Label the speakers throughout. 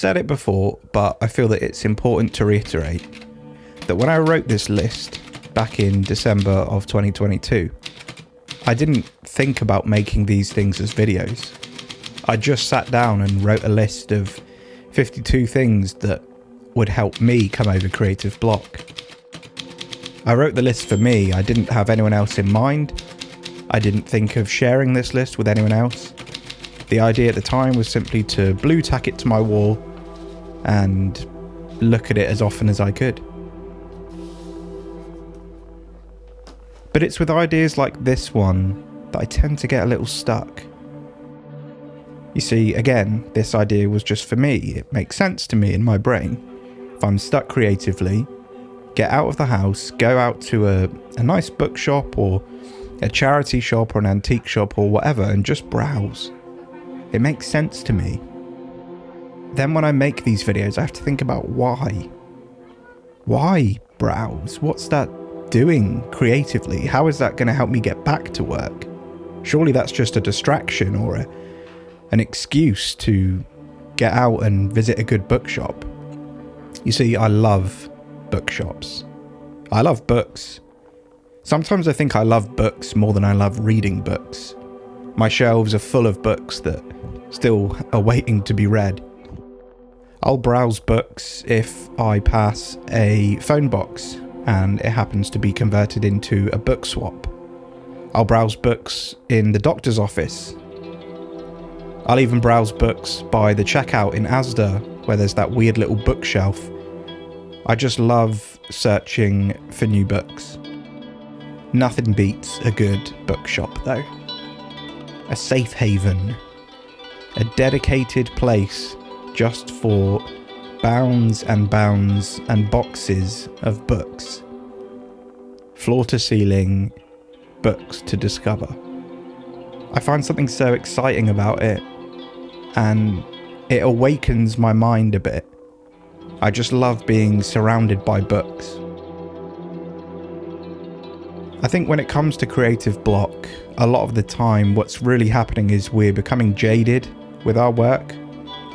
Speaker 1: said it before, but I feel that it's important to reiterate that when I wrote this list back in December of 2022, I didn't think about making these things as videos. I just sat down and wrote a list of 52 things that would help me come over creative block. I wrote the list for me. I didn't have anyone else in mind. I didn't think of sharing this list with anyone else. The idea at the time was simply to blue tack it to my wall and look at it as often as I could. But it's with ideas like this one that I tend to get a little stuck. You see, again, this idea was just for me. It makes sense to me in my brain. If I'm stuck creatively, get out of the house, go out to a nice bookshop or a charity shop or an antique shop or whatever and just browse. It makes sense to me. Then when I make these videos, I have to think about why. Why browse? What's that doing creatively? How is that going to help me get back to work? Surely that's just a distraction or an excuse to get out and visit a good bookshop. You see, I love bookshops. I love books. Sometimes I think I love books more than I love reading books. My shelves are full of books that still are waiting to be read. I'll browse books if I pass a phone box and it happens to be converted into a book swap. I'll browse books in the doctor's office. I'll even browse books by the checkout in Asda, where there's that weird little bookshelf. I just love searching for new books. Nothing beats a good bookshop though. A safe haven. A dedicated place just for bounds and boxes of books. Floor to ceiling, books to discover. I find something so exciting about it, and it awakens my mind a bit. I just love being surrounded by books. I think when it comes to creative block, a lot of the time what's really happening is we're becoming jaded with our work,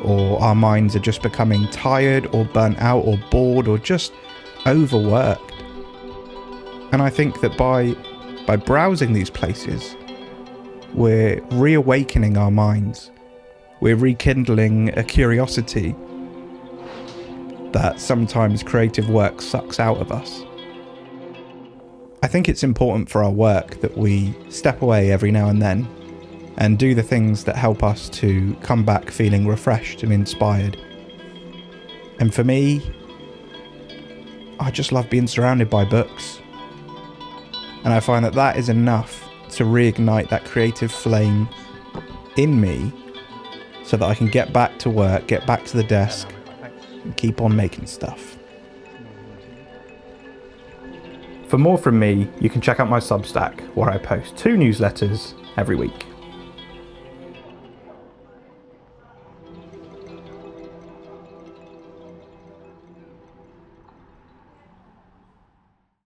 Speaker 1: or our minds are just becoming tired or burnt out or bored or just overworked. And I think that by browsing these places, we're reawakening our minds. We're rekindling a curiosity that sometimes creative work sucks out of us. I think it's important for our work that we step away every now and then and do the things that help us to come back feeling refreshed and inspired. And for me, I just love being surrounded by books. And I find that that is enough to reignite that creative flame in me so that I can get back to work, get back to the desk, and keep on making stuff. For more from me, you can check out my Substack, where I post 2 newsletters every week.